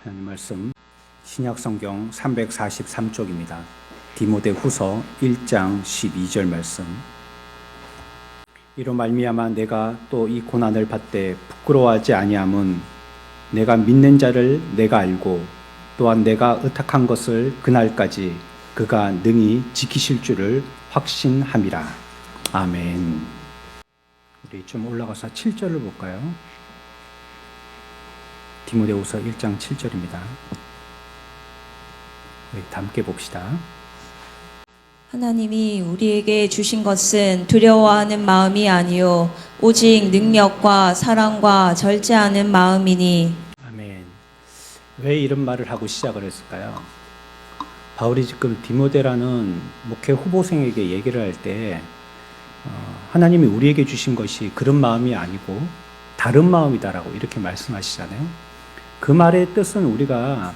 하나님 말씀 신약성경 343쪽입니다. 디모데후서 1장 12절 말씀. 이로 말미암아 내가 또 이 고난을 받되 부끄러워하지 아니함은 내가 믿는 자를 내가 알고 또한 내가 의탁한 것을 그날까지 그가 능히 지키실 줄을 확신함이라. 아멘. 우리 좀 올라가서 7절을 볼까요? 디모데후서 1장 7절입니다. 우리 함께 봅시다. 하나님이 우리에게 주신 것은 두려워하는 마음이 아니요 오직 능력과 사랑과 절제하는 마음이니. 아멘. 왜 이런 말을 하고 시작을 했을까요? 바울이 지금 디모데라는 목회 후보생에게 얘기를 할 때 하나님이 우리에게 주신 것이 그런 마음이 아니고 다른 마음이다라고 이렇게 말씀하시잖아요. 그 말의 뜻은 우리가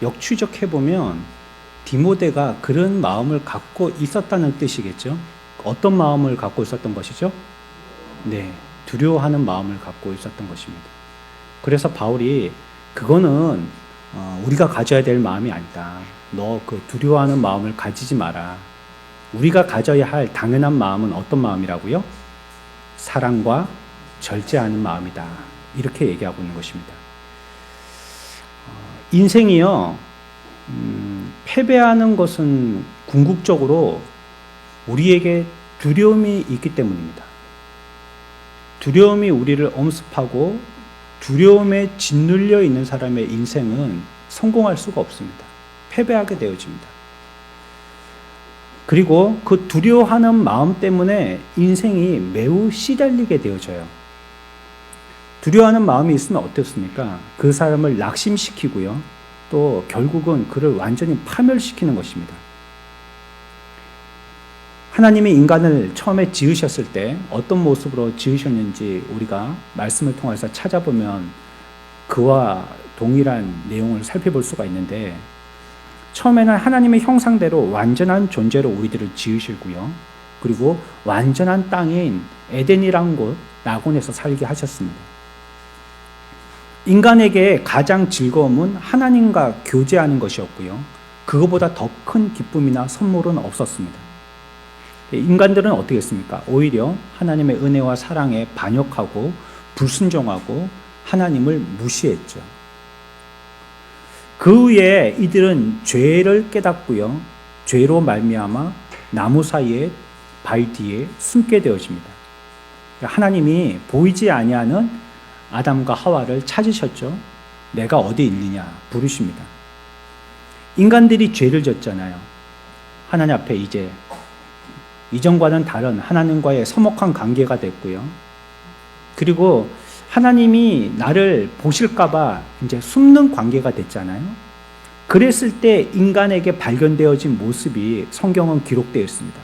역추적해보면 디모데가 그런 마음을 갖고 있었다는 뜻이겠죠. 어떤 마음을 갖고 있었던 것이죠? 네, 두려워하는 마음을 갖고 있었던 것입니다. 그래서 바울이 그거는 우리가 가져야 될 마음이 아니다. 너 그 두려워하는 마음을 가지지 마라. 우리가 가져야 할 당연한 마음은 어떤 마음이라고요? 사랑과 절제하는 마음이다. 이렇게 얘기하고 있는 것입니다. 인생이요, 패배하는 것은 궁극적으로 우리에게 두려움이 있기 때문입니다. 두려움이 우리를 엄습하고 두려움에 짓눌려 있는 사람의 인생은 성공할 수가 없습니다. 패배하게 되어집니다. 그리고 그 두려워하는 마음 때문에 인생이 매우 시달리게 되어져요. 두려워하는 마음이 있으면 어떻습니까? 그 사람을 낙심시키고요. 또 결국은 그를 완전히 파멸시키는 것입니다. 하나님이 인간을 처음에 지으셨을 때 어떤 모습으로 지으셨는지 우리가 말씀을 통해서 찾아보면 그와 동일한 내용을 살펴볼 수가 있는데, 처음에는 하나님의 형상대로 완전한 존재로 우리들을 지으시고요. 그리고 완전한 땅인 에덴이라는 곳, 낙원에서 살게 하셨습니다. 인간에게 가장 즐거움은 하나님과 교제하는 것이었고요. 그것보다 더 큰 기쁨이나 선물은 없었습니다. 인간들은 어떻게 했습니까? 오히려 하나님의 은혜와 사랑에 반역하고 불순종하고 하나님을 무시했죠. 그 후에 이들은 죄를 깨닫고요. 죄로 말미암아 나무 사이에 발 뒤에 숨게 되어집니다. 하나님이 보이지 아니하는 아담과 하와를 찾으셨죠. 내가 어디 있느냐 부르십니다. 인간들이 죄를 졌잖아요. 하나님 앞에 이제 이전과는 다른 하나님과의 서먹한 관계가 됐고요. 그리고 하나님이 나를 보실까봐 이제 숨는 관계가 됐잖아요. 그랬을 때 인간에게 발견되어진 모습이 성경은 기록되어 있습니다.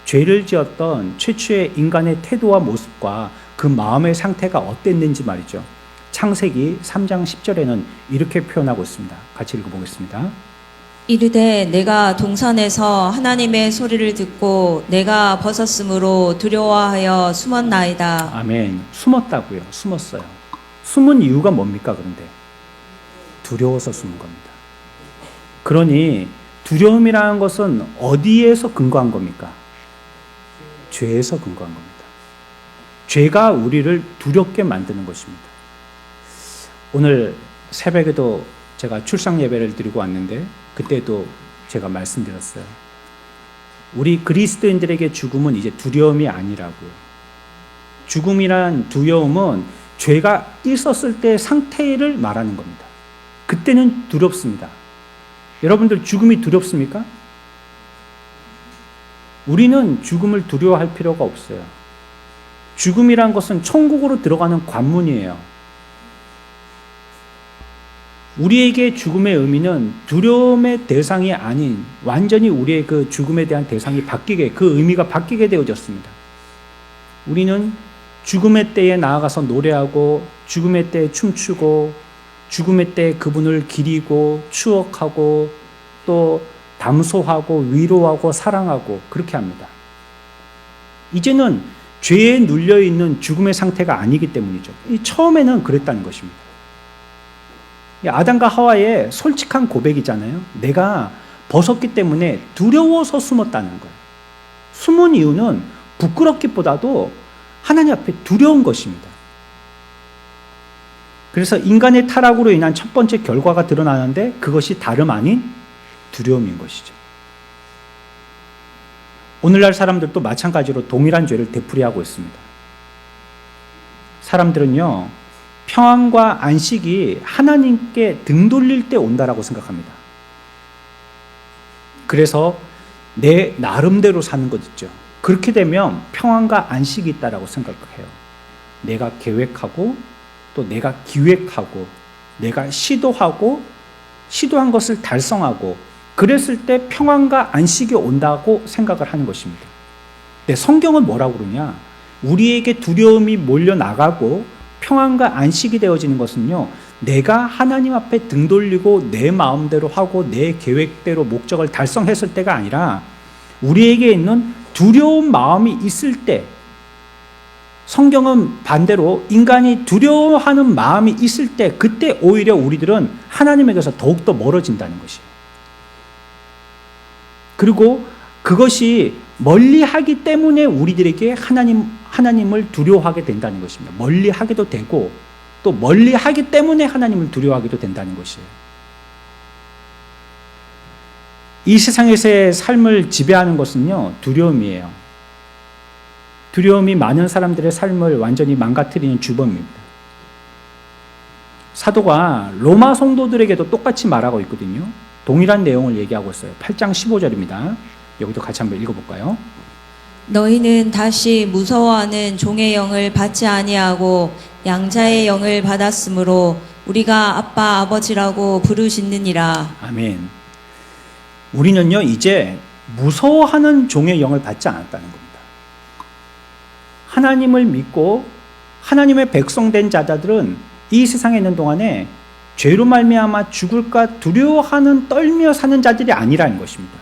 죄를 지었던 최초의 인간의 태도와 모습과 그 마음의 상태가 어땠는지 말이죠. 창세기 3장 10절에는 이렇게 표현하고 있습니다. 같이 읽어보겠습니다. 이르되 내가 동산에서 하나님의 소리를 듣고 내가 벗었으므로 두려워하여 숨었나이다. 아멘. 숨었다고요. 숨었어요. 숨은 이유가 뭡니까? 그런데 두려워서 숨은 겁니다. 그러니 두려움이라는 것은 어디에서 근거한 겁니까? 죄에서 근거한 겁니다. 죄가 우리를 두렵게 만드는 것입니다. 오늘 새벽에도 제가 출상 예배를 드리고 왔는데 그때도 제가 말씀드렸어요. 우리 그리스도인들에게 죽음은 이제 두려움이 아니라고요. 죽음이란 두려움은 죄가 있었을 때 상태를 말하는 겁니다. 그때는 두렵습니다. 여러분들 죽음이 두렵습니까? 우리는 죽음을 두려워할 필요가 없어요. 죽음이란 것은 천국으로 들어가는 관문이에요. 우리에게 죽음의 의미는 두려움의 대상이 아닌 완전히 우리의 그 죽음에 대한 대상이 바뀌게, 그 의미가 바뀌게 되어졌습니다. 우리는 죽음의 때에 나아가서 노래하고 죽음의 때에 춤추고 죽음의 때에 그분을 기리고 추억하고 또 담소하고 위로하고 사랑하고 그렇게 합니다. 이제는 죄에 눌려있는 죽음의 상태가 아니기 때문이죠. 처음에는 그랬다는 것입니다. 아담과 하와의 솔직한 고백이잖아요. 내가 벗었기 때문에 두려워서 숨었다는 거예요. 숨은 이유는 부끄럽기보다도 하나님 앞에 두려운 것입니다. 그래서 인간의 타락으로 인한 첫 번째 결과가 드러나는데 그것이 다름 아닌 두려움인 것이죠. 오늘날 사람들도 마찬가지로 동일한 죄를 되풀이하고 있습니다. 사람들은요, 평안과 안식이 하나님께 등 돌릴 때 온다라고 생각합니다. 그래서 내 나름대로 사는 것 있죠. 그렇게 되면 평안과 안식이 있다라고 생각해요. 내가 계획하고 또 내가 기획하고 내가 시도하고 시도한 것을 달성하고 그랬을 때 평안과 안식이 온다고 생각을 하는 것입니다. 근데 성경은 뭐라고 그러냐? 우리에게 두려움이 몰려나가고 평안과 안식이 되어지는 것은요, 내가 하나님 앞에 등 돌리고 내 마음대로 하고 내 계획대로 목적을 달성했을 때가 아니라 우리에게 있는 두려운 마음이 있을 때, 성경은 반대로 인간이 두려워하는 마음이 있을 때 그때 오히려 우리들은 하나님에게서 더욱더 멀어진다는 것이에요. 그리고 그것이 멀리하기 때문에 우리들에게 하나님을 두려워하게 된다는 것입니다. 멀리하게도 되고 또 멀리하기 때문에 하나님을 두려워하게도 된다는 것이에요. 이 세상에서의 삶을 지배하는 것은요, 두려움이에요. 두려움이 많은 사람들의 삶을 완전히 망가뜨리는 주범입니다. 사도가 로마 성도들에게도 똑같이 말하고 있거든요. 동일한 내용을 얘기하고 있어요. 8장 15절입니다. 여기도 같이 한번 읽어볼까요? 너희는 다시 무서워하는 종의 영을 받지 아니하고 양자의 영을 받았으므로 우리가 아빠 아버지라고 부르짖느니라. 아멘. 우리는요, 이제 무서워하는 종의 영을 받지 않았다는 겁니다. 하나님을 믿고 하나님의 백성된 자들은 이 세상에 있는 동안에 죄로 말미암아 죽을까 두려워하는 떨며 사는 자들이 아니라는 것입니다.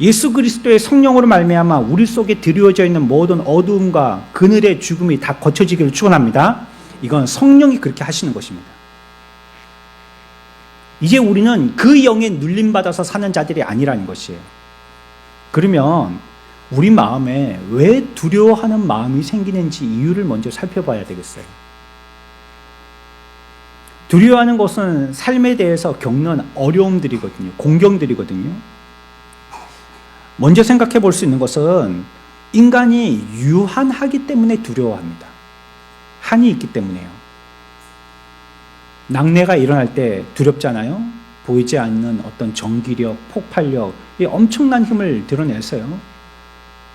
예수 그리스도의 성령으로 말미암아 우리 속에 드리워져 있는 모든 어두움과 그늘의 죽음이 다 거쳐지기를 축원합니다. 이건 성령이 그렇게 하시는 것입니다. 이제 우리는 그 영에 눌림받아서 사는 자들이 아니라는 것이에요. 그러면 우리 마음에 왜 두려워하는 마음이 생기는지 이유를 먼저 살펴봐야 되겠어요. 두려워하는 것은 삶에 대해서 겪는 어려움들이거든요. 공경들이거든요. 먼저 생각해 볼 수 있는 것은 인간이 유한하기 때문에 두려워합니다. 한이 있기 때문에요. 낙뢰가 일어날 때 두렵잖아요. 보이지 않는 어떤 전기력, 폭발력, 이 엄청난 힘을 드러내서요.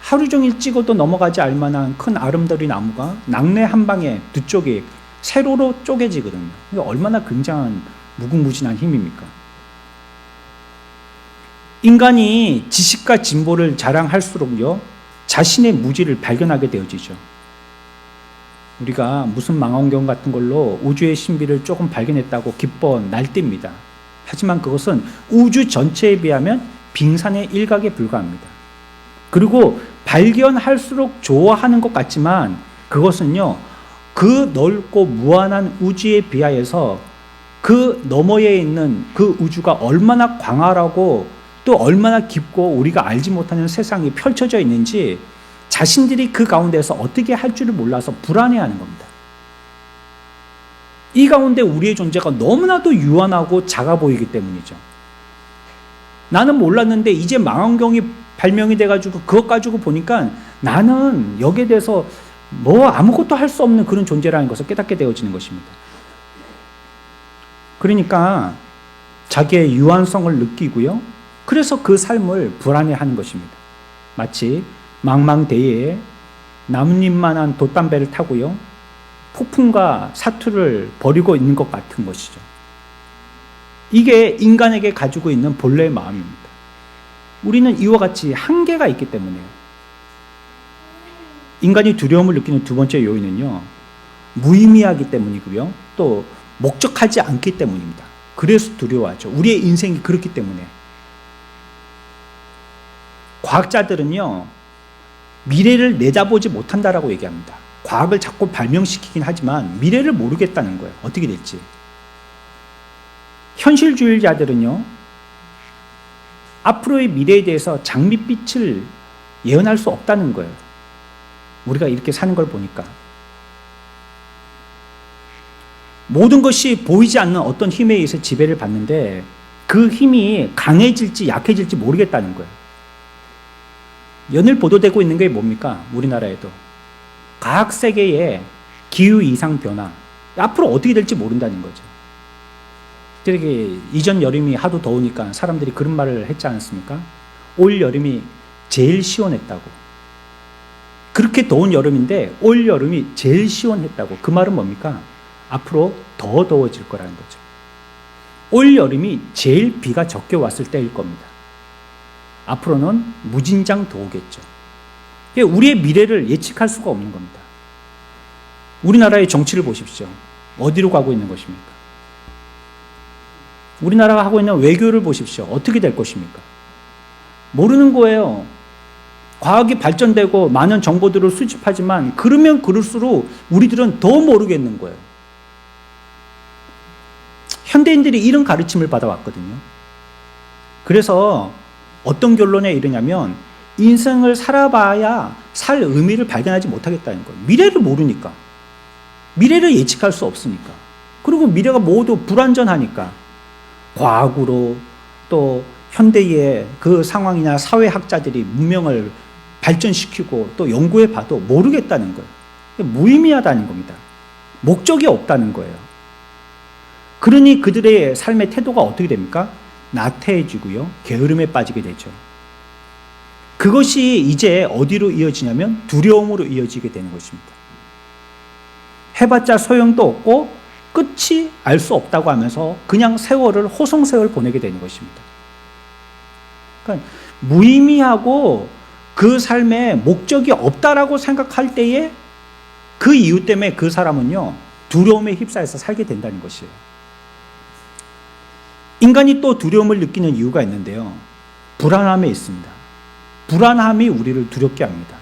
하루 종일 찍어도 넘어가지 않을 만한 큰 아름다운 나무가 낙뢰 한 방에 두 쪽이 세로로 쪼개지거든요. 이게 얼마나 굉장한 무궁무진한 힘입니까? 인간이 지식과 진보를 자랑할수록요, 자신의 무지를 발견하게 되어지죠. 우리가 무슨 망원경 같은 걸로 우주의 신비를 조금 발견했다고 기뻐 날뜁니다. 하지만 그것은 우주 전체에 비하면 빙산의 일각에 불과합니다. 그리고 발견할수록 좋아하는 것 같지만 그것은요, 그 넓고 무한한 우주에 비하여서 그 너머에 있는 그 우주가 얼마나 광활하고 또 얼마나 깊고 우리가 알지 못하는 세상이 펼쳐져 있는지 자신들이 그 가운데서 어떻게 할 줄을 몰라서 불안해하는 겁니다. 이 가운데 우리의 존재가 너무나도 유한하고 작아 보이기 때문이죠. 나는 몰랐는데 이제 망원경이 발명이 돼가지고 그것 가지고 보니까 나는 여기에 대해서 뭐 아무것도 할 수 없는 그런 존재라는 것을 깨닫게 되어지는 것입니다. 그러니까 자기의 유한성을 느끼고요. 그래서 그 삶을 불안해하는 것입니다. 마치 망망대해에 나뭇잎만한 돛담배를 타고요. 폭풍과 사투를 벌이고 있는 것 같은 것이죠. 이게 인간에게 가지고 있는 본래의 마음입니다. 우리는 이와 같이 한계가 있기 때문에요. 인간이 두려움을 느끼는 두 번째 요인은요, 무의미하기 때문이고요. 또 목적하지 않기 때문입니다. 그래서 두려워하죠. 우리의 인생이 그렇기 때문에. 과학자들은요, 미래를 내다보지 못한다라고 얘기합니다. 과학을 자꾸 발명시키긴 하지만 미래를 모르겠다는 거예요. 어떻게 될지. 현실주의자들은요, 앞으로의 미래에 대해서 장밋빛을 예언할 수 없다는 거예요. 우리가 이렇게 사는 걸 보니까. 모든 것이 보이지 않는 어떤 힘에 의해서 지배를 받는데 그 힘이 강해질지 약해질지 모르겠다는 거예요. 연일 보도되고 있는 게 뭡니까? 우리나라에도. 각 세계의 기후 이상 변화. 앞으로 어떻게 될지 모른다는 거죠. 되게 이전 여름이 하도 더우니까 사람들이 그런 말을 했지 않았습니까? 올 여름이 제일 시원했다고. 그렇게 더운 여름인데 올 여름이 제일 시원했다고. 그 말은 뭡니까? 앞으로 더 더워질 거라는 거죠. 올 여름이 제일 비가 적게 왔을 때일 겁니다. 앞으로는 무진장 더우겠죠. 우리의 미래를 예측할 수가 없는 겁니다. 우리나라의 정치를 보십시오. 어디로 가고 있는 것입니까? 우리나라가 하고 있는 외교를 보십시오. 어떻게 될 것입니까? 모르는 거예요. 과학이 발전되고 많은 정보들을 수집하지만 그러면 그럴수록 우리들은 더 모르겠는 거예요. 현대인들이 이런 가르침을 받아왔거든요. 그래서 어떤 결론에 이르냐면 인생을 살아봐야 살 의미를 발견하지 못하겠다는 거예요. 미래를 모르니까. 미래를 예측할 수 없으니까. 그리고 미래가 모두 불완전하니까. 과학으로 또 현대의 그 상황이나 사회학자들이 문명을 발전시키고 또 연구해봐도 모르겠다는 거예요. 무의미하다는 겁니다. 목적이 없다는 거예요. 그러니 그들의 삶의 태도가 어떻게 됩니까? 나태해지고요. 게으름에 빠지게 되죠. 그것이 이제 어디로 이어지냐면 두려움으로 이어지게 되는 것입니다. 해봤자 소용도 없고 끝이 알 수 없다고 하면서 그냥 세월을 호송세월 보내게 되는 것입니다. 그러니까 무의미하고 그 삶에 목적이 없다라고 생각할 때에 그 이유 때문에 그 사람은요 두려움에 휩싸여서 살게 된다는 것이에요. 인간이 또 두려움을 느끼는 이유가 있는데요. 불안함에 있습니다. 불안함이 우리를 두렵게 합니다.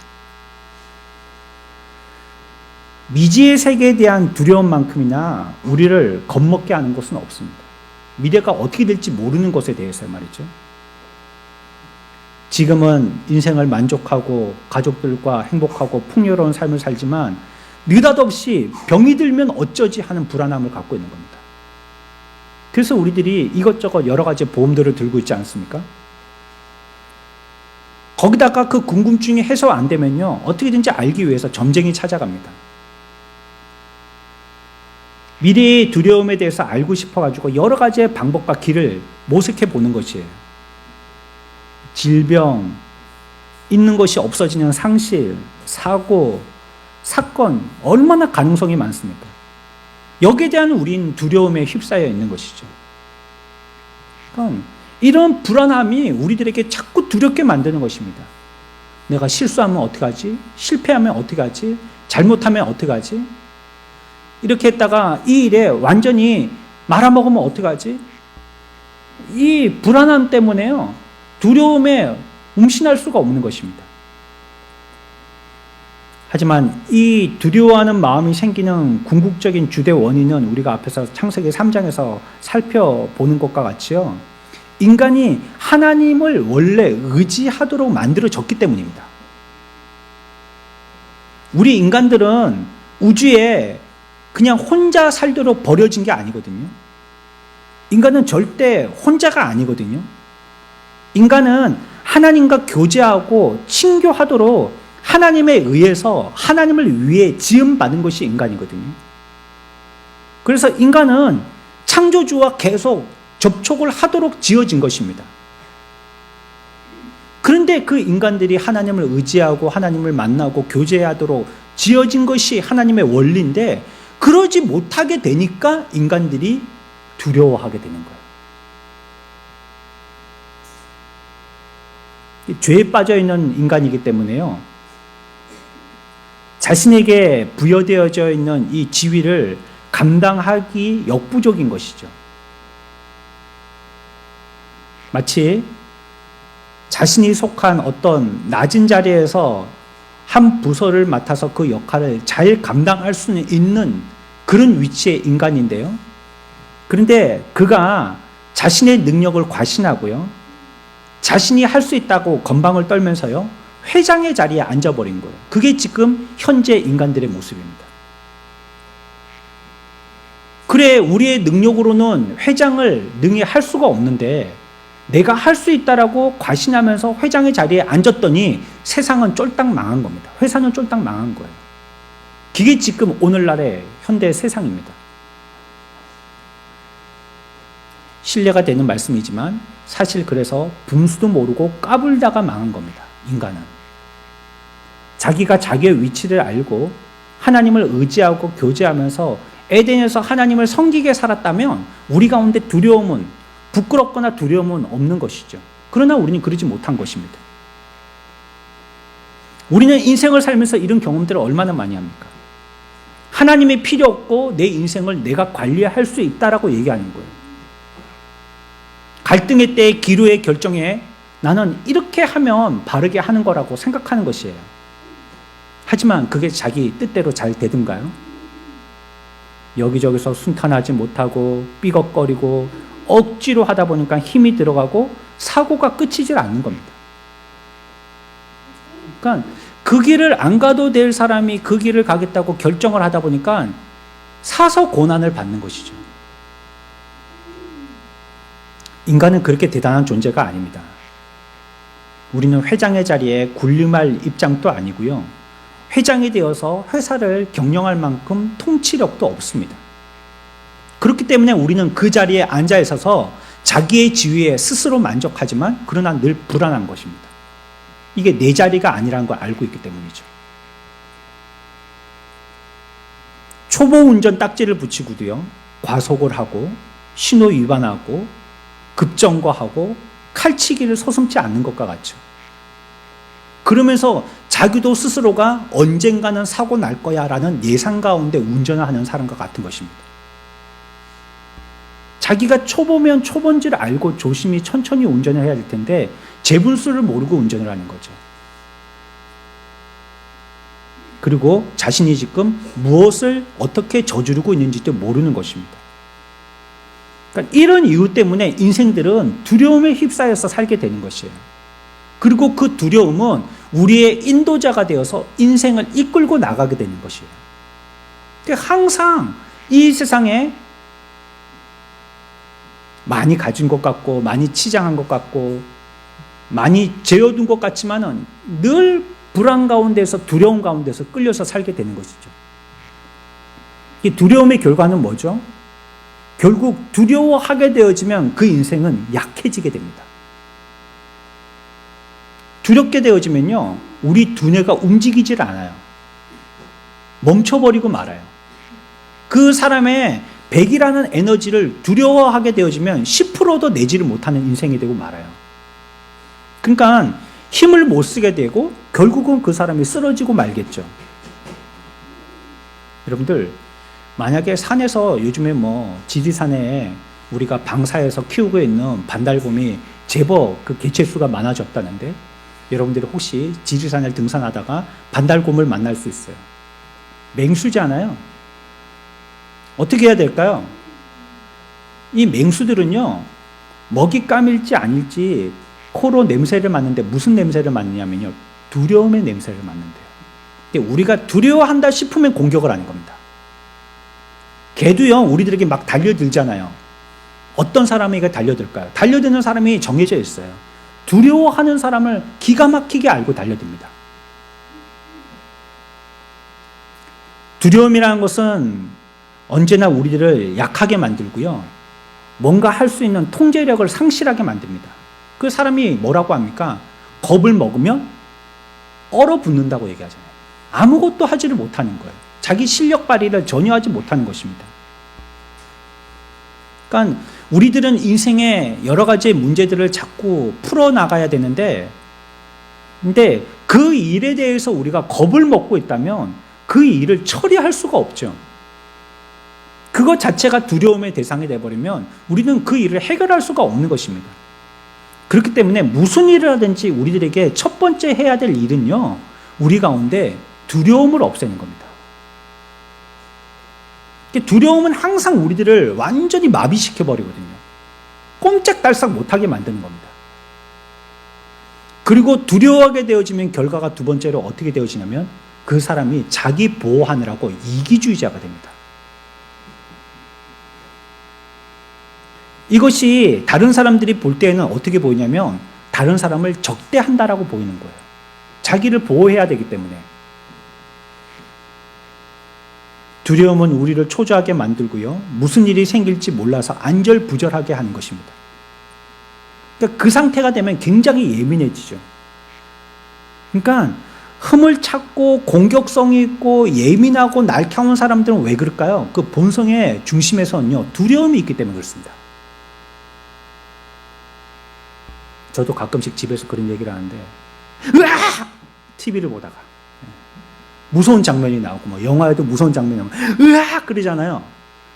미지의 세계에 대한 두려움만큼이나 우리를 겁먹게 하는 것은 없습니다. 미래가 어떻게 될지 모르는 것에 대해서 말이죠. 지금은 인생을 만족하고 가족들과 행복하고 풍요로운 삶을 살지만 느닷없이 병이 들면 어쩌지 하는 불안함을 갖고 있는 겁니다. 그래서 우리들이 이것저것 여러 가지 보험들을 들고 있지 않습니까? 거기다가 그 궁금증이 해소 안 되면요 어떻게든지 알기 위해서 점쟁이 찾아갑니다. 미래의 두려움에 대해서 알고 싶어가지고 여러 가지의 방법과 길을 모색해 보는 것이에요. 질병, 있는 것이 없어지는 상실, 사고, 사건, 얼마나 가능성이 많습니까? 여기에 대한 우린 두려움에 휩싸여 있는 것이죠. 그러니까 이런 불안함이 우리들에게 자꾸 두렵게 만드는 것입니다. 내가 실수하면 어떡하지? 실패하면 어떡하지? 잘못하면 어떡하지? 이렇게 했다가 이 일에 완전히 말아먹으면 어떡하지? 이 불안함 때문에요. 두려움에 움신할 수가 없는 것입니다. 하지만 이 두려워하는 마음이 생기는 궁극적인 주된 원인은 우리가 앞에서 창세기 3장에서 살펴보는 것과 같이요. 인간이 하나님을 원래 의지하도록 만들어졌기 때문입니다. 우리 인간들은 우주에 그냥 혼자 살도록 버려진 게 아니거든요. 인간은 절대 혼자가 아니거든요. 인간은 하나님과 교제하고 친교하도록 하나님에 의해서 하나님을 위해 지음받은 것이 인간이거든요. 그래서 인간은 창조주와 계속 접촉을 하도록 지어진 것입니다. 그런데 그 인간들이 하나님을 의지하고 하나님을 만나고 교제하도록 지어진 것이 하나님의 원리인데 그러지 못하게 되니까 인간들이 두려워하게 되는 거예요. 죄에 빠져 있는 인간이기 때문에요. 자신에게 부여되어져 있는 이 지위를 감당하기 역부족인 것이죠. 마치 자신이 속한 어떤 낮은 자리에서 한 부서를 맡아서 그 역할을 잘 감당할 수 있는 그런 위치의 인간인데요. 그런데 그가 자신의 능력을 과신하고요. 자신이 할 수 있다고 건방을 떨면서요. 회장의 자리에 앉아버린 거예요. 그게 지금 현재 인간들의 모습입니다. 그래, 우리의 능력으로는 회장을 능히 할 수가 없는데 내가 할 수 있다라고 과신하면서 회장의 자리에 앉았더니 세상은 쫄딱 망한 겁니다. 회사는 쫄딱 망한 거예요. 그게 지금 오늘날의 현대 세상입니다. 신뢰가 되는 말씀이지만 사실 그래서 분수도 모르고 까불다가 망한 겁니다. 인간은. 자기가 자기의 위치를 알고 하나님을 의지하고 교제하면서 에덴에서 하나님을 섬기게 살았다면 우리 가운데 두려움은, 부끄럽거나 두려움은 없는 것이죠. 그러나 우리는 그러지 못한 것입니다. 우리는 인생을 살면서 이런 경험들을 얼마나 많이 합니까? 하나님이 필요 없고 내 인생을 내가 관리할 수 있다라고 얘기하는 거예요. 갈등의 때에 기로의 결정에 나는 이렇게 하면 바르게 하는 거라고 생각하는 것이에요. 하지만 그게 자기 뜻대로 잘 되든가요? 여기저기서 순탄하지 못하고 삐걱거리고 억지로 하다 보니까 힘이 들어가고 사고가 끝이질 않는 겁니다. 그러니까 그 길을 안 가도 될 사람이 그 길을 가겠다고 결정을 하다 보니까 사서 고난을 받는 것이죠. 인간은 그렇게 대단한 존재가 아닙니다. 우리는 회장의 자리에 군림할 입장도 아니고요. 회장이 되어서 회사를 경영할 만큼 통치력도 없습니다. 그렇기 때문에 우리는 그 자리에 앉아 있어서 자기의 지위에 스스로 만족하지만 그러나 늘 불안한 것입니다. 이게 내 자리가 아니라는 걸 알고 있기 때문이죠. 초보 운전 딱지를 붙이고도요, 과속을 하고 신호 위반하고 급정거하고 칼치기를 서슴지 않는 것과 같죠. 그러면서 자기도 스스로가 언젠가는 사고 날 거야 라는 예상 가운데 운전을 하는 사람과 같은 것입니다. 자기가 초보면 초보인 줄 알고 조심히 천천히 운전을 해야 될 텐데 제분수를 모르고 운전을 하는 거죠. 그리고 자신이 지금 무엇을 어떻게 저지르고 있는지도 모르는 것입니다. 그러니까 이런 이유 때문에 인생들은 두려움에 휩싸여서 살게 되는 것이에요. 그리고 그 두려움은 우리의 인도자가 되어서 인생을 이끌고 나가게 되는 것이에요. 그러니까 항상 이 세상에 많이 가진 것 같고 많이 치장한 것 같고 많이 재어둔 것 같지만은 늘 불안 가운데서 두려움 가운데서 끌려서 살게 되는 것이죠. 이 두려움의 결과는 뭐죠? 결국 두려워하게 되어지면 그 인생은 약해지게 됩니다. 두렵게 되어지면요, 우리 두뇌가 움직이질 않아요. 멈춰버리고 말아요. 그 사람의 100이라는 에너지를 두려워하게 되어지면 10%도 내지를 못하는 인생이 되고 말아요. 그러니까 힘을 못 쓰게 되고 결국은 그 사람이 쓰러지고 말겠죠. 여러분들, 만약에 산에서 요즘에 지리산에 우리가 방사해서 키우고 있는 반달곰이 제법 그 개체수가 많아졌다는데 여러분들이 혹시 지리산을 등산하다가 반달곰을 만날 수 있어요. 맹수잖아요. 어떻게 해야 될까요? 이 맹수들은요, 먹잇감일지 아닐지 코로 냄새를 맡는데 무슨 냄새를 맡느냐면요, 두려움의 냄새를 맡는데요. 근데 우리가 두려워한다 싶으면 공격을 하는 겁니다. 개도요, 우리들에게 막 달려들잖아요. 어떤 사람에게 달려들까요? 달려드는 사람이 정해져 있어요. 두려워하는 사람을 기가 막히게 알고 달려듭니다. 두려움이라는 것은 언제나 우리들을 약하게 만들고요, 뭔가 할 수 있는 통제력을 상실하게 만듭니다. 그 사람이 뭐라고 합니까? 겁을 먹으면 얼어붙는다고 얘기하잖아요. 아무것도 하지를 못하는 거예요. 자기 실력 발휘를 전혀 하지 못하는 것입니다. 그러니까 우리들은 인생의 여러 가지 문제들을 자꾸 풀어나가야 되는데, 근데 그 일에 대해서 우리가 겁을 먹고 있다면 그 일을 처리할 수가 없죠. 그것 자체가 두려움의 대상이 되어버리면 우리는 그 일을 해결할 수가 없는 것입니다. 그렇기 때문에 무슨 일을 하든지 우리들에게 첫 번째 해야 될 일은요, 우리 가운데 두려움을 없애는 겁니다. 두려움은 항상 우리들을 완전히 마비시켜 버리거든요. 꼼짝달싹 못하게 만드는 겁니다. 그리고 두려워하게 되어지면 결과가 두 번째로 어떻게 되어지냐면 그 사람이 자기 보호하느라고 이기주의자가 됩니다. 이것이 다른 사람들이 볼 때는 어떻게 보이냐면 다른 사람을 적대한다라고 보이는 거예요. 자기를 보호해야 되기 때문에. 두려움은 우리를 초조하게 만들고요. 무슨 일이 생길지 몰라서 안절부절하게 하는 것입니다. 그러니까 그 상태가 되면 굉장히 예민해지죠. 그러니까 흠을 찾고 공격성이 있고 예민하고 날카로운 사람들은 왜 그럴까요? 그 본성의 중심에서는요, 두려움이 있기 때문에 그렇습니다. 저도 가끔씩 집에서 그런 얘기를 하는데, 으아! TV를 보다가 무서운 장면이 나오고, 뭐 영화에도 무서운 장면이 나오면 으아! 그러잖아요.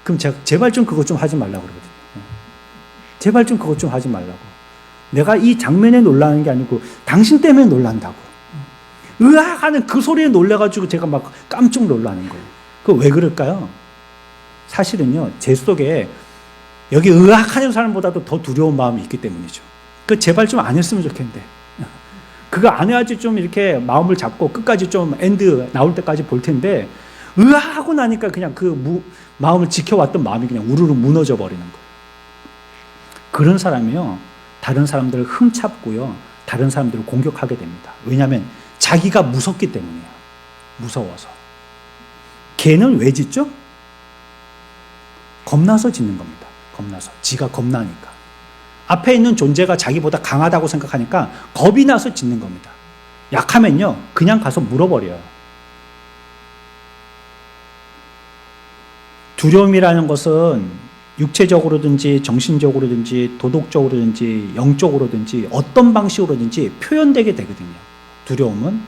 그럼 제가 제발 좀 그것 좀 하지 말라고 그러거든요. 제발 좀 그것 좀 하지 말라고. 내가 이 장면에 놀라는 게 아니고 당신 때문에 놀란다고. 으악 하는 그 소리에 놀래가지고 제가 막 깜짝 놀라는 거예요. 그 왜 그럴까요? 사실은요, 제 속에 여기 으악 하는 사람보다도 더 두려운 마음이 있기 때문이죠. 그 제발 좀 안 했으면 좋겠는데. 그거 안 해야지 좀 이렇게 마음을 잡고 끝까지 좀 엔드 나올 때까지 볼 텐데, 으악 하고 나니까 그냥 그 마음을 지켜왔던 마음이 그냥 우르르 무너져 버리는 거예요. 그런 사람이요, 다른 사람들을 흠잡고요, 다른 사람들을 공격하게 됩니다. 왜냐하면 자기가 무섭기 때문이에요. 무서워서. 개는 왜 짖죠? 겁나서 짖는 겁니다. 겁나서. 지가 겁나니까. 앞에 있는 존재가 자기보다 강하다고 생각하니까 겁이 나서 짖는 겁니다. 약하면요, 그냥 가서 물어버려요. 두려움이라는 것은 육체적으로든지 정신적으로든지 도덕적으로든지 영적으로든지 어떤 방식으로든지 표현되게 되거든요. 두려움은.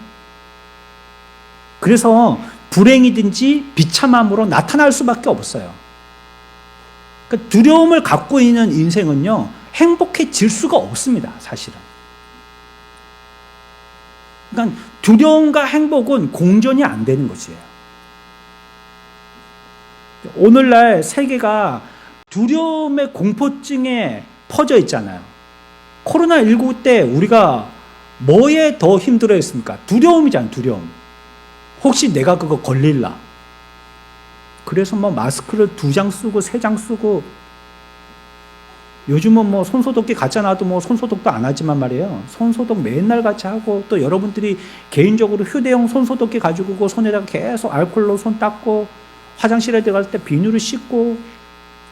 그래서 불행이든지 비참함으로 나타날 수밖에 없어요. 그러니까 두려움을 갖고 있는 인생은요, 행복해질 수가 없습니다, 사실은. 그러니까 두려움과 행복은 공존이 안 되는 것이에요. 오늘날 세계가 두려움의 공포증에 퍼져 있잖아요. 코로나19 때 우리가 뭐에 더 힘들어 했습니까? 두려움이잖아요, 두려움. 혹시 내가 그거 걸릴라. 그래서 뭐 마스크를 2장 쓰고 3장 쓰고, 요즘은 뭐 손소독기 갖다 놔도 뭐 손소독도 안 하지만 말이에요. 손소독 맨날 같이 하고, 또 여러분들이 개인적으로 휴대용 손소독기 가지고 그 손에다가 계속 알코올로 손 닦고, 화장실에 들어갈 때 비누를 씻고,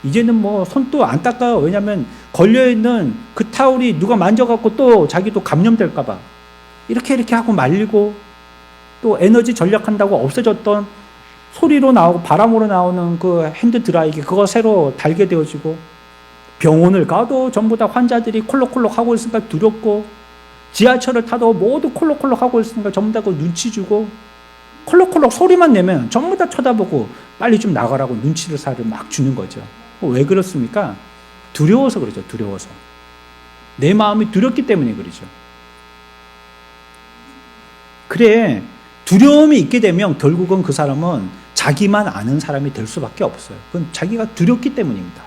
이제는 뭐 손도 안 닦아요. 왜냐면 걸려있는 그 타올이 누가 만져갖고 또 자기도 감염될까봐. 이렇게 하고 말리고, 또 에너지 절약한다고 없어졌던 소리로 나오고 바람으로 나오는 그 핸드 드라이기, 그거 새로 달게 되어지고, 병원을 가도 전부 다 환자들이 콜록콜록 하고 있으니까 두렵고, 지하철을 타도 모두 콜록콜록 하고 있으니까 전부 다 그 눈치 주고, 콜록콜록 소리만 내면 전부 다 쳐다보고 빨리 좀 나가라고 눈치를 살을 막 주는 거죠. 왜 그렇습니까? 두려워서 그러죠. 두려워서. 내 마음이 두렵기 때문에 그러죠. 그래, 두려움이 있게 되면 결국은 그 사람은 자기만 아는 사람이 될 수밖에 없어요. 그건 자기가 두렵기 때문입니다.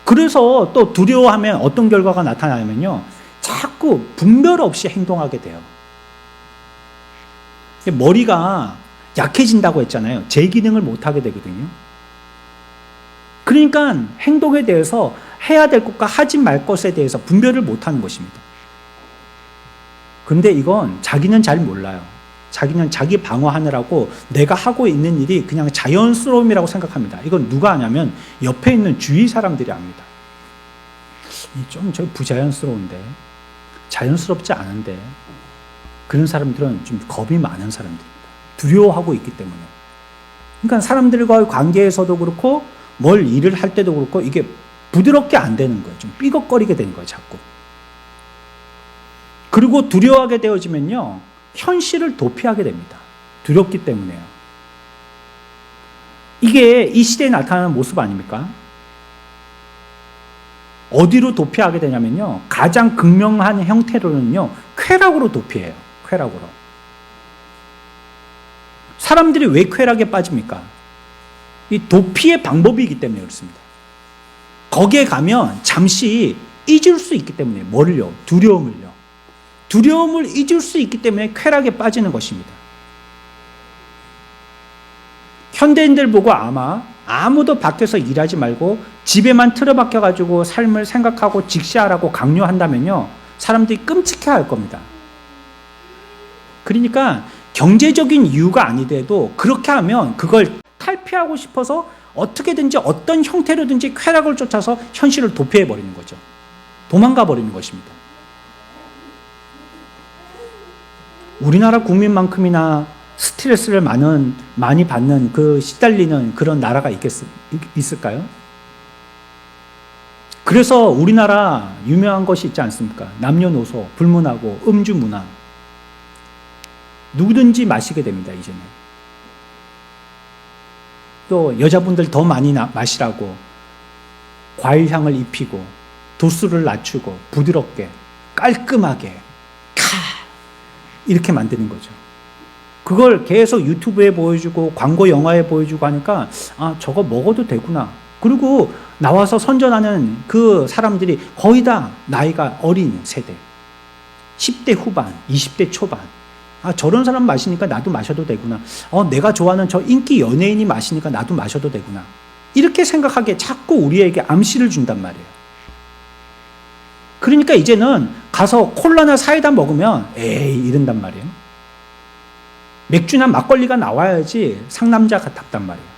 그래서 또 두려워하면 어떤 결과가 나타나냐면요, 자꾸 분별 없이 행동하게 돼요. 머리가 약해진다고 했잖아요. 제 기능을 못하게 되거든요. 그러니까 행동에 대해서 해야 될 것과 하지 말 것에 대해서 분별을 못하는 것입니다. 그런데 이건 자기는 잘 몰라요. 자기는 자기 방어하느라고 내가 하고 있는 일이 그냥 자연스러움이라고 생각합니다. 이건 누가 하냐면 옆에 있는 주위 사람들이 합니다. 좀 저 부자연스러운데, 자연스럽지 않은데, 그런 사람들은 좀 겁이 많은 사람들입니다. 두려워하고 있기 때문에. 그러니까 사람들과의 관계에서도 그렇고 뭘 일을 할 때도 그렇고 이게 부드럽게 안 되는 거예요. 좀 삐걱거리게 되는 거예요, 자꾸. 그리고 두려워하게 되어지면요, 현실을 도피하게 됩니다. 두렵기 때문에요. 이게 이 시대에 나타나는 모습 아닙니까? 어디로 도피하게 되냐면요, 가장 극명한 형태로는요, 쾌락으로 도피해요. 쾌락으로. 사람들이 왜 쾌락에 빠집니까? 이 도피의 방법이기 때문에 그렇습니다. 거기에 가면 잠시 잊을 수 있기 때문에 뭐를요? 두려움을요. 두려움을 잊을 수 있기 때문에 쾌락에 빠지는 것입니다. 현대인들 보고 아마 아무도 밖에서 일하지 말고 집에만 틀어박혀 가지고 삶을 생각하고 직시하라고 강요한다면요, 사람들이 끔찍해할 겁니다. 그러니까 경제적인 이유가 아니더라도 그렇게 하면 그걸 탈피하고 싶어서 어떻게든지 어떤 형태로든지 쾌락을 쫓아서 현실을 도피해버리는 거죠. 도망가 버리는 것입니다. 우리나라 국민만큼이나 스트레스를 많이 받는 시달리는 그런 나라가 있을까요? 그래서 우리나라 유명한 것이 있지 않습니까? 남녀노소, 불문하고 음주 문화. 누구든지 마시게 됩니다, 이제는. 또 여자분들 더 많이 마시라고 과일 향을 입히고 도수를 낮추고 부드럽게 깔끔하게 이렇게 만드는 거죠. 그걸 계속 유튜브에 보여주고 광고 영화에 보여주고 하니까 저거 먹어도 되구나. 그리고 나와서 선전하는 그 사람들이 거의 다 나이가 어린 세대, 10대 후반, 20대 초반. 저런 사람 마시니까 나도 마셔도 되구나. 내가 좋아하는 저 인기 연예인이 마시니까 나도 마셔도 되구나. 이렇게 생각하게 자꾸 우리에게 암시를 준단 말이에요. 그러니까 이제는 가서 콜라나 사이다 먹으면 에이 이런단 말이에요. 맥주나 막걸리가 나와야지 상남자 같단 말이에요.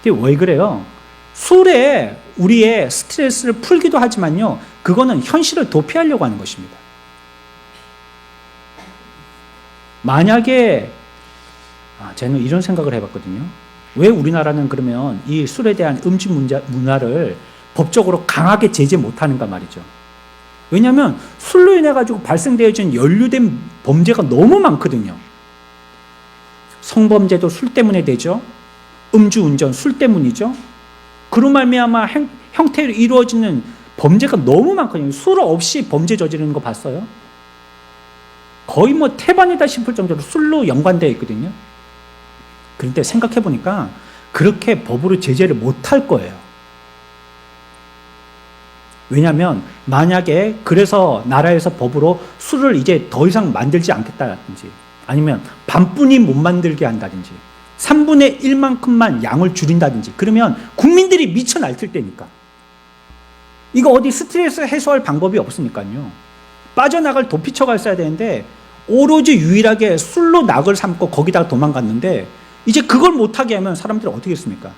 근데 왜 그래요? 술에 우리의 스트레스를 풀기도 하지만요, 그거는 현실을 도피하려고 하는 것입니다. 만약에 저는 이런 생각을 해봤거든요. 왜 우리나라는 그러면 이 술에 대한 음주 문화를 법적으로 강하게 제재 못하는가 말이죠. 왜냐하면 술로 인해 가지고 발생되어진 연루된 범죄가 너무 많거든요. 성범죄도 술 때문에 되죠. 음주운전 술 때문이죠. 그로 말미암아 형태로 이루어지는 범죄가 너무 많거든요. 술 없이 범죄 저지르는 거 봤어요? 거의 태반이다 싶을 정도로 술로 연관되어 있거든요. 그런데 생각해 보니까 그렇게 법으로 제재를 못할 거예요. 왜냐하면 만약에 그래서 나라에서 법으로 술을 이제 더 이상 만들지 않겠다든지 아니면 반뿐이 못 만들게 한다든지 3분의 1만큼만 양을 줄인다든지 그러면 국민들이 미쳐 날뛸 때니까. 이거 어디 스트레스 해소할 방법이 없으니까요. 빠져나갈 도피처가 있어야 되는데 오로지 유일하게 술로 낙을 삼고 거기다가 도망갔는데 이제 그걸 못하게 하면 사람들이 어떻게 했습니까?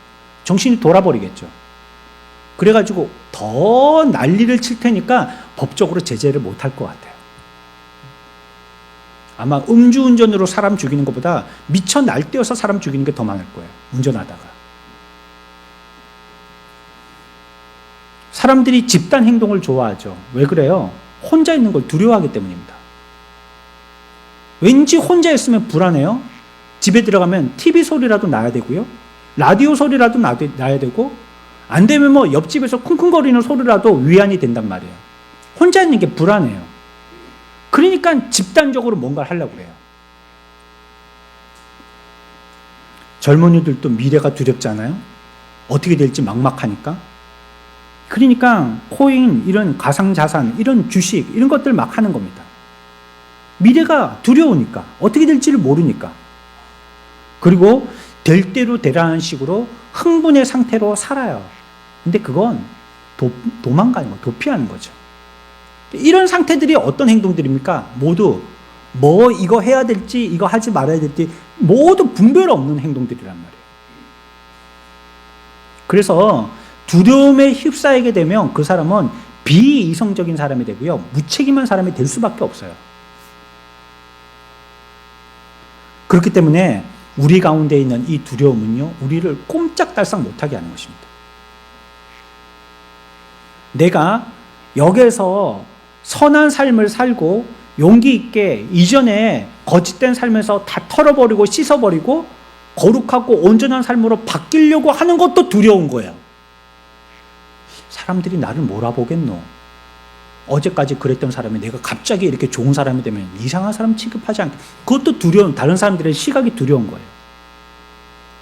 정신이 돌아버리겠죠. 그래가지고 더 난리를 칠 테니까 법적으로 제재를 못할 것 같아요. 아마 음주운전으로 사람 죽이는 것보다 미쳐 날뛰어서 사람 죽이는 게 더 많을 거예요. 운전하다가. 사람들이 집단 행동을 좋아하죠. 왜 그래요? 혼자 있는 걸 두려워하기 때문입니다. 왠지 혼자 있으면 불안해요. 집에 들어가면 TV 소리라도 나야 되고요. 라디오 소리라도 나야 되고 안 되면 옆집에서 쿵쿵거리는 소리라도 위안이 된단 말이에요. 혼자 있는 게 불안해요. 그러니까 집단적으로 뭔가를 하려고 해요. 젊은이들도 미래가 두렵잖아요. 어떻게 될지 막막하니까. 그러니까 코인, 이런 가상자산, 이런 주식, 이런 것들 막 하는 겁니다. 미래가 두려우니까, 어떻게 될지를 모르니까. 그리고 될 대로 되라는 식으로 흥분의 상태로 살아요. 근데 그건 도망가는 거, 도피하는 거죠. 이런 상태들이 어떤 행동들입니까? 모두 이거 해야 될지 이거 하지 말아야 될지 모두 분별 없는 행동들이란 말이에요. 그래서 두려움에 휩싸이게 되면 그 사람은 비이성적인 사람이 되고요, 무책임한 사람이 될 수밖에 없어요. 그렇기 때문에 우리 가운데 있는 이 두려움은요, 우리를 꼼짝달싹 못하게 하는 것입니다. 내가 여기에서 선한 삶을 살고 용기 있게 이전에 거짓된 삶에서 다 털어버리고 씻어버리고 거룩하고 온전한 삶으로 바뀌려고 하는 것도 두려운 거예요. 사람들이 나를 몰아보겠노? 어제까지 그랬던 사람이 내가 갑자기 이렇게 좋은 사람이 되면 이상한 사람 취급하지 않게, 그것도 두려운, 다른 사람들의 시각이 두려운 거예요.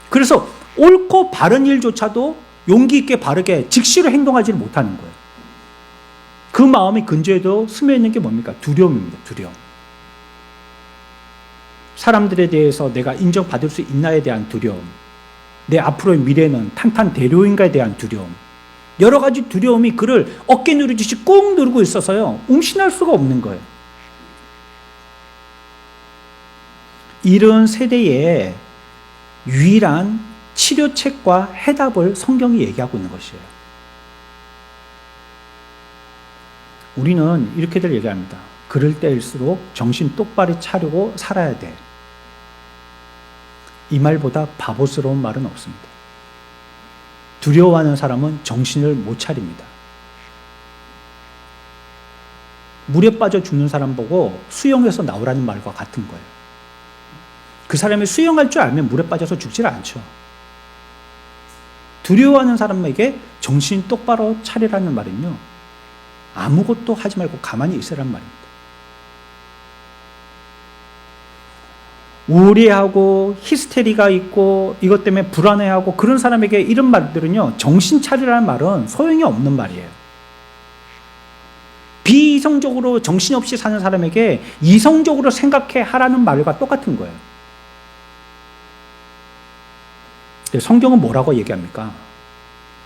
그래서 옳고 바른 일조차도 용기 있게 바르게 직시로 행동하지를 못하는 거예요. 그 마음이 근저에도 스며 있는 게 뭡니까? 두려움입니다. 두려움. 사람들에 대해서 내가 인정받을 수 있나에 대한 두려움, 내 앞으로의 미래는 탄탄대로인가에 대한 두려움, 여러 가지 두려움이 그를 어깨 누르듯이 꾹 누르고 있어서요, 움신할 수가 없는 거예요. 이런 세대의 유일한 치료책과 해답을 성경이 얘기하고 있는 것이에요. 우리는 이렇게들 얘기합니다. 그럴 때일수록 정신 똑바로 차리고 살아야 돼. 이 말보다 바보스러운 말은 없습니다. 두려워하는 사람은 정신을 못 차립니다. 물에 빠져 죽는 사람 보고 수영해서 나오라는 말과 같은 거예요. 그 사람이 수영할 줄 알면 물에 빠져서 죽질 않죠. 두려워하는 사람에게 정신 똑바로 차리라는 말은요, 아무것도 하지 말고 가만히 있으란 말입니다. 우울해하고 히스테리가 있고 이것 때문에 불안해하고 그런 사람에게 이런 말들은요, 정신 차리라는 말은 소용이 없는 말이에요. 비이성적으로 정신없이 사는 사람에게 이성적으로 생각해 하라는 말과 똑같은 거예요. 성경은 뭐라고 얘기합니까?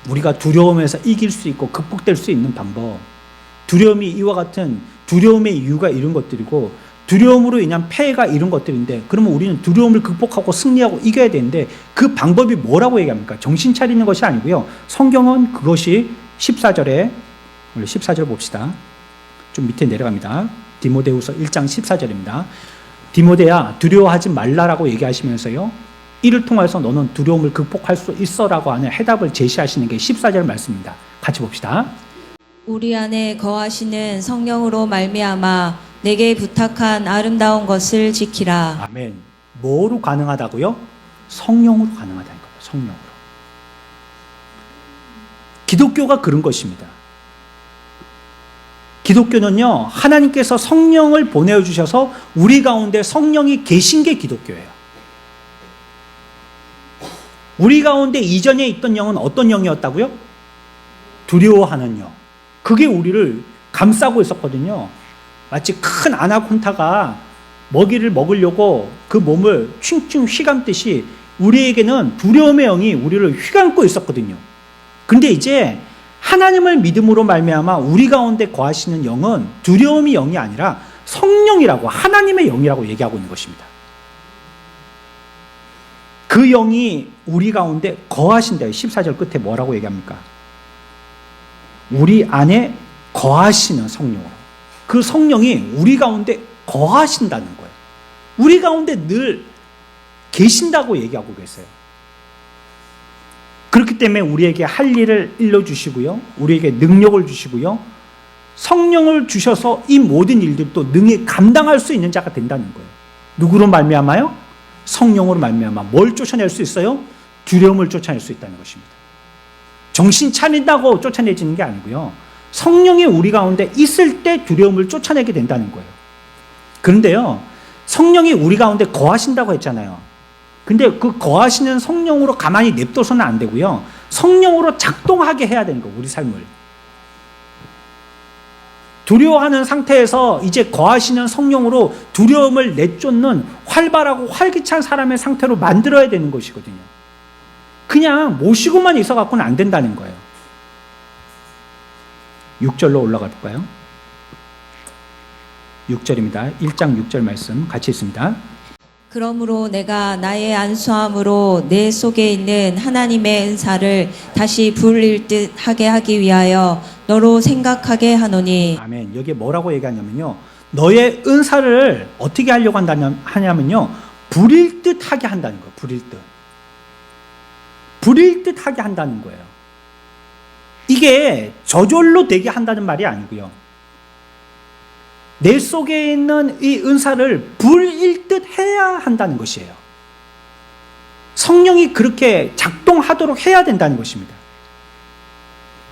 우리가 두려움에서 이길 수 있고 극복될 수 있는 방법, 두려움이 이와 같은 두려움의 이유가 이런 것들이고 두려움으로 인한 폐해가 이런 것들인데, 그러면 우리는 두려움을 극복하고 승리하고 이겨야 되는데 그 방법이 뭐라고 얘기합니까? 정신 차리는 것이 아니고요, 성경은 그것이 14절에, 원래 14절 봅시다. 좀 밑에 내려갑니다. 디모데후서 1장 14절입니다. 디모데야, 두려워하지 말라라고 얘기하시면서요, 이를 통해서 너는 두려움을 극복할 수 있어라고 하는 해답을 제시하시는 게 14절 말씀입니다. 같이 봅시다. 우리 안에 거하시는 성령으로 말미암아 내게 부탁한 아름다운 것을 지키라. 아멘. 뭐로 가능하다고요? 성령으로 가능하다는 거예요. 성령으로. 기독교가 그런 것입니다. 기독교는요, 하나님께서 성령을 보내주셔서 우리 가운데 성령이 계신 게 기독교예요. 우리 가운데 이전에 있던 영은 어떤 영이었다고요? 두려워하는 영. 그게 우리를 감싸고 있었거든요. 마치 큰 아나콘다가 먹이를 먹으려고 그 몸을 칭칭 휘감듯이 우리에게는 두려움의 영이 우리를 휘감고 있었거든요. 근데 이제 하나님을 믿음으로 말미암아 우리 가운데 거하시는 영은 두려움의 영이 아니라 성령이라고, 하나님의 영이라고 얘기하고 있는 것입니다. 그 영이 우리 가운데 거하신다. 14절 끝에 뭐라고 얘기합니까? 우리 안에 거하시는 성령으로. 그 성령이 우리 가운데 거하신다는 거예요. 우리 가운데 늘 계신다고 얘기하고 계세요. 그렇기 때문에 우리에게 할 일을 일러주시고요, 우리에게 능력을 주시고요, 성령을 주셔서 이 모든 일들도 능히 감당할 수 있는 자가 된다는 거예요. 누구로 말미암아요? 성령으로 말미암아. 뭘 쫓아낼 수 있어요? 두려움을 쫓아낼 수 있다는 것입니다. 정신 차린다고 쫓아내지는 게 아니고요, 성령이 우리 가운데 있을 때 두려움을 쫓아내게 된다는 거예요. 그런데요, 성령이 우리 가운데 거하신다고 했잖아요. 근데 그 거하시는 성령으로 가만히 냅둬서는 안 되고요, 성령으로 작동하게 해야 되는 거예요, 우리 삶을. 두려워하는 상태에서 이제 거하시는 성령으로 두려움을 내쫓는 활발하고 활기찬 사람의 상태로 만들어야 되는 것이거든요. 그냥 모시고만 있어 갖고는 안 된다는 거예요. 6절로 올라가 볼까요? 6절입니다. 1장 6절 말씀 같이 있습니다. 그러므로 내가 나의 안수함으로 내 속에 있는 하나님의 은사를 다시 불릴 듯 하게 하기 위하여 너로 생각하게 하노니. 아멘. 여기에 뭐라고 얘기하냐면요, 너의 은사를 어떻게 하려고 하냐면요, 불일 듯 하게 한다는 거예요. 불일 듯. 불일 듯 하게 한다는 거예요. 이게 저절로 되게 한다는 말이 아니고요, 내 속에 있는 이 은사를 불일 듯 해야 한다는 것이에요. 성령이 그렇게 작동하도록 해야 된다는 것입니다.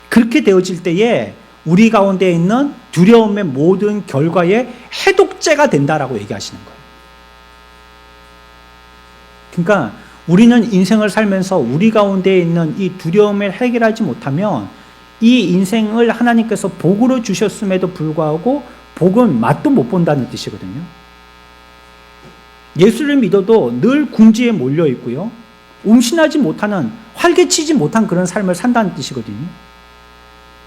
그렇게 되어질 때에 우리 가운데 있는 두려움의 모든 결과의 해독제가 된다라고 얘기하시는 거예요. 그러니까 우리는 인생을 살면서 우리 가운데 있는 이 두려움을 해결하지 못하면 이 인생을 하나님께서 복으로 주셨음에도 불구하고 복은 맛도 못 본다는 뜻이거든요. 예수를 믿어도 늘 궁지에 몰려 있고요. 움신하지 못하는, 활개치지 못한 그런 삶을 산다는 뜻이거든요.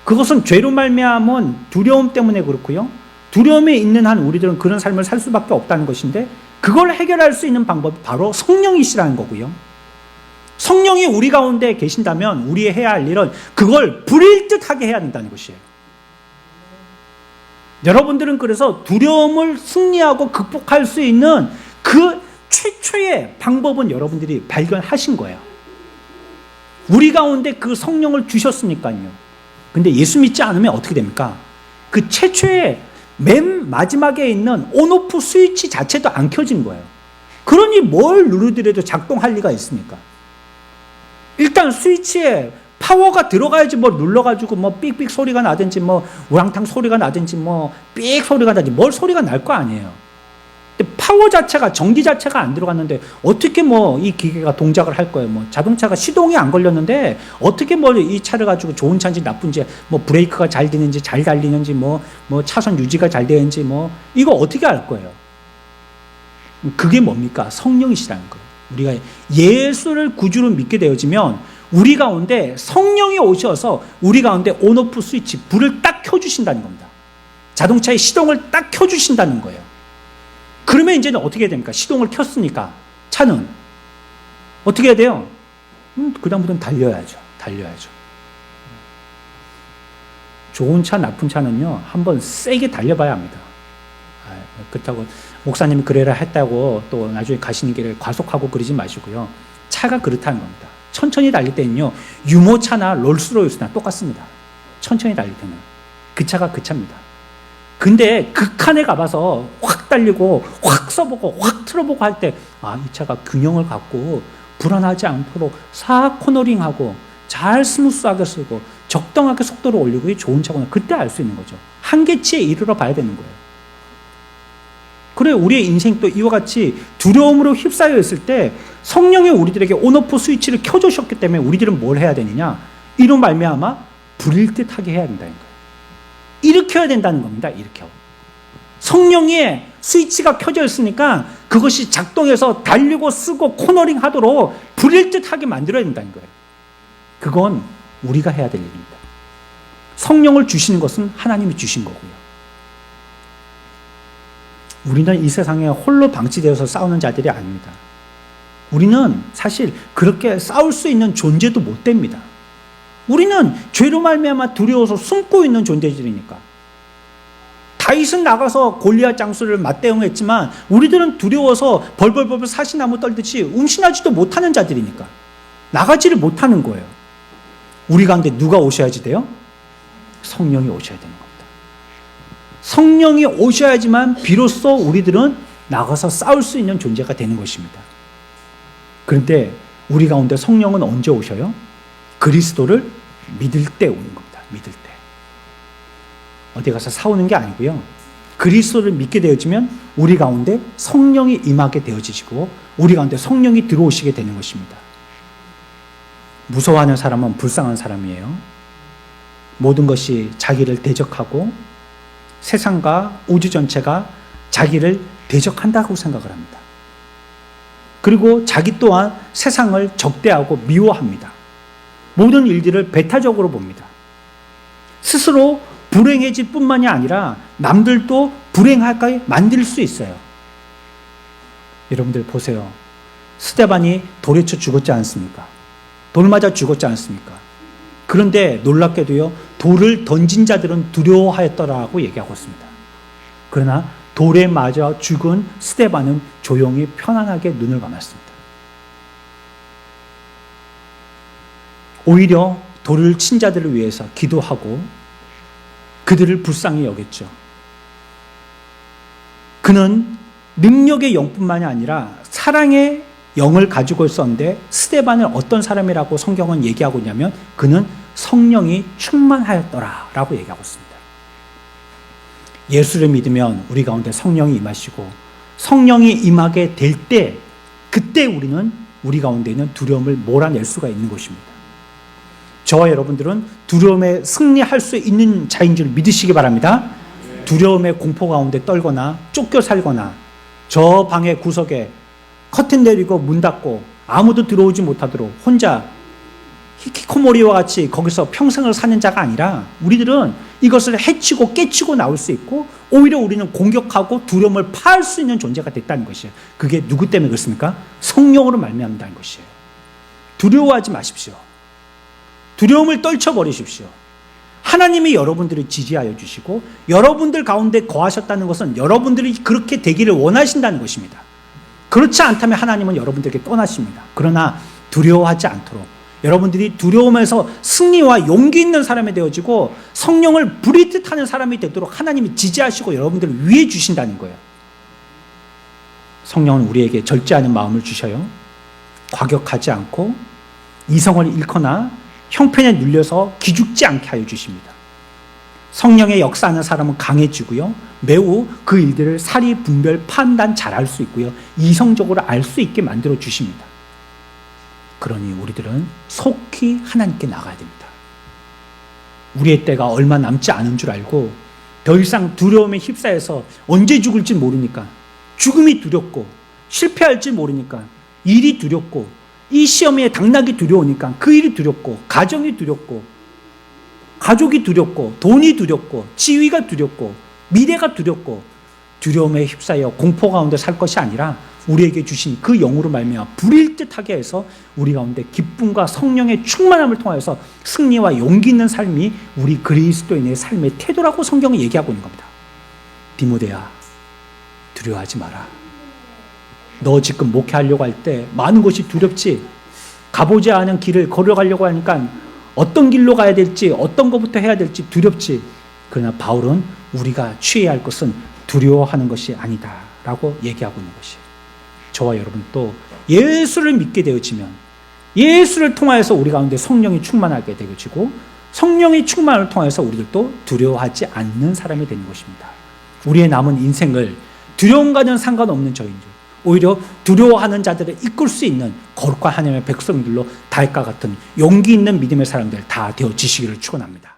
그것은 죄로 말미암은 두려움 때문에 그렇고요. 두려움에 있는 한 우리들은 그런 삶을 살 수밖에 없다는 것인데, 그걸 해결할 수 있는 방법이 바로 성령이시라는 거고요. 성령이 우리 가운데 계신다면 우리 해야 할 일은 그걸 불일 듯하게 해야 된다는 것이에요. 여러분들은 그래서 두려움을 승리하고 극복할 수 있는 그 최초의 방법은 여러분들이 발견하신 거예요. 우리 가운데 그 성령을 주셨으니까요. 근데 예수 믿지 않으면 어떻게 됩니까? 그 최초의 맨 마지막에 있는 온오프 스위치 자체도 안 켜진 거예요. 그러니 뭘 누르더라도 작동할 리가 있습니까? 일단 스위치에 파워가 들어가야지 뭐 눌러가지고 뭐 삑삑 소리가 나든지 뭐 우랑탕 소리가 나든지 뭐 삑 소리가 나든지 뭘 소리가 날 거 아니에요. 근데 파워 자체가, 전기 자체가 안 들어갔는데 어떻게 뭐 이 기계가 동작을 할 거예요. 뭐 자동차가 시동이 안 걸렸는데 어떻게 뭐 이 차를 가지고 좋은 차인지 나쁜지, 뭐 브레이크가 잘 되는지 잘 달리는지 뭐 차선 유지가 잘 되는지 뭐 이거 어떻게 알 거예요? 그게 뭡니까? 성령이시라는 거예요. 우리가 예수를 구주로 믿게 되어지면 우리 가운데 성령이 오셔서 우리 가운데 온오프 스위치, 불을 딱 켜주신다는 겁니다. 자동차의 시동을 딱 켜주신다는 거예요. 그러면 이제는 어떻게 해야 됩니까? 시동을 켰으니까 차는 어떻게 해야 돼요? 그다음부터는 달려야죠. 좋은 차, 나쁜 차는요, 한번 세게 달려봐야 합니다. 그렇다고 목사님이 그래라 했다고 또 나중에 가시는 길에 과속하고 그러지 마시고요. 차가 그렇다는 겁니다. 천천히 달릴 때는요, 유모차나 롤스로이스나 똑같습니다. 천천히 달릴 때는 그 차가 그 차입니다. 근데 극한에 가봐서 확 달리고 확 써보고 확 틀어보고 할 때, 이 차가 균형을 갖고 불안하지 않도록 싹 코너링하고 잘 스무스하게 쓰고 적당하게 속도를 올리고 좋은 차구나, 그때 알 수 있는 거죠. 한계치에 이르러 봐야 되는 거예요. 그래, 우리의 인생도 이와 같이 두려움으로 휩싸여 있을 때 성령이 우리들에게 온오프 스위치를 켜주셨기 때문에 우리들은 뭘 해야 되느냐? 이로 말미암아 불일 듯하게 해야 된다는 거예요. 일으켜야 된다는 겁니다. 일으켜. 성령의 스위치가 켜져 있으니까 그것이 작동해서 달리고 쓰고 코너링 하도록 불일 듯하게 만들어야 된다는 거예요. 그건 우리가 해야 될 일입니다. 성령을 주시는 것은 하나님이 주신 거고요. 우리는 이 세상에 홀로 방치되어서 싸우는 자들이 아닙니다. 우리는 사실 그렇게 싸울 수 있는 존재도 못 됩니다. 우리는 죄로 말미암아 두려워서 숨고 있는 존재들이니까. 다윗은 나가서 골리앗 장수를 맞대응했지만 우리들은 두려워서 벌벌벌 사시나무 떨듯이 움신하지도 못하는 자들이니까 나가지를 못하는 거예요. 우리 가운데 누가 오셔야지 돼요? 성령이 오셔야 되는 겁니다. 성령이 오셔야지만 비로소 우리들은 나가서 싸울 수 있는 존재가 되는 것입니다. 그런데 우리 가운데 성령은 언제 오셔요? 그리스도를 믿을 때 오는 겁니다. 믿을 때. 어디 가서 싸우는 게 아니고요. 그리스도를 믿게 되어지면 우리 가운데 성령이 임하게 되어지시고 우리 가운데 성령이 들어오시게 되는 것입니다. 무서워하는 사람은 불쌍한 사람이에요. 모든 것이 자기를 대적하고 세상과 우주 전체가 자기를 대적한다고 생각을 합니다. 그리고 자기 또한 세상을 적대하고 미워합니다. 모든 일들을 배타적으로 봅니다. 스스로 불행해질 뿐만이 아니라 남들도 불행하게 만들 수 있어요. 여러분들 보세요. 스데반이 돌에 쳐 죽었지 않습니까? 돌 맞아 죽었지 않습니까? 그런데 놀랍게도요, 돌을 던진 자들은 두려워하였더라고 얘기하고 있습니다. 그러나 돌에 맞아 죽은 스데반은 조용히 편안하게 눈을 감았습니다. 오히려 돌을 친 자들을 위해서 기도하고 그들을 불쌍히 여겼죠. 그는 능력의 영뿐만이 아니라 사랑의 영을 가지고 있었는데 스데반은 어떤 사람이라고 성경은 얘기하고 있냐면 그는 성령이 충만하였더라라고 얘기하고 있습니다. 예수를 믿으면 우리 가운데 성령이 임하시고 성령이 임하게 될 때 그때 우리는 우리 가운데 있는 두려움을 몰아낼 수가 있는 것입니다. 저와 여러분들은 두려움에 승리할 수 있는 자인 줄 믿으시기 바랍니다. 두려움의 공포 가운데 떨거나 쫓겨 살거나 저 방의 구석에 커튼 내리고 문 닫고 아무도 들어오지 못하도록 혼자 히키코모리와 같이 거기서 평생을 사는 자가 아니라 우리들은 이것을 해치고 깨치고 나올 수 있고 오히려 우리는 공격하고 두려움을 파할 수 있는 존재가 됐다는 것이에요. 그게 누구 때문에 그렇습니까? 성령으로 말미암는다는 것이에요. 두려워하지 마십시오. 두려움을 떨쳐버리십시오. 하나님이 여러분들을 지지하여 주시고 여러분들 가운데 거하셨다는 것은 여러분들이 그렇게 되기를 원하신다는 것입니다. 그렇지 않다면 하나님은 여러분들에게 떠나십니다. 그러나 두려워하지 않도록 여러분들이 두려움에서 승리와 용기 있는 사람이 되어지고 성령을 부리듯 하는 사람이 되도록 하나님이 지지하시고 여러분들을 위해 주신다는 거예요. 성령은 우리에게 절제하는 마음을 주셔요. 과격하지 않고 이성을 잃거나 형편에 눌려서 기죽지 않게 하여 주십니다. 성령의 역사하는 사람은 강해지고요. 매우 그 일들을 사리 분별 판단 잘할 수 있고요. 이성적으로 알 수 있게 만들어 주십니다. 그러니 우리들은 속히 하나님께 나가야 됩니다. 우리의 때가 얼마 남지 않은 줄 알고 더 이상 두려움에 휩싸여서 언제 죽을지 모르니까 죽음이 두렵고 실패할지 모르니까 일이 두렵고 이 시험에 당락이 두려우니까 그 일이 두렵고 가정이 두렵고 가족이 두렵고 돈이 두렵고 지위가 두렵고 미래가 두렵고 두려움에 휩싸여 공포 가운데 살 것이 아니라 우리에게 주신 그 영으로 말미암아 불일 듯하게 해서 우리 가운데 기쁨과 성령의 충만함을 통하여서 승리와 용기 있는 삶이 우리 그리스도인의 삶의 태도라고 성경은 얘기하고 있는 겁니다. 디모데야, 두려워하지 마라. 너 지금 목회하려고 할 때 많은 것이 두렵지. 가보지 않은 길을 걸어가려고 하니까 어떤 길로 가야 될지 어떤 것부터 해야 될지 두렵지. 그러나 바울은 우리가 취해야 할 것은 두려워하는 것이 아니다 라고 얘기하고 있는 것이에요. 저와 여러분 또 예수를 믿게 되어지면 예수를 통하여서 우리 가운데 성령이 충만하게 되어지고 성령의 충만을 통해서 우리들도 두려워하지 않는 사람이 되는 것입니다. 우리의 남은 인생을 두려움과는 상관없는 저인들 오히려 두려워하는 자들을 이끌 수 있는 거룩한 하나님의 백성들로 다윗과 같은 용기 있는 믿음의 사람들 다 되어지시기를 축원합니다.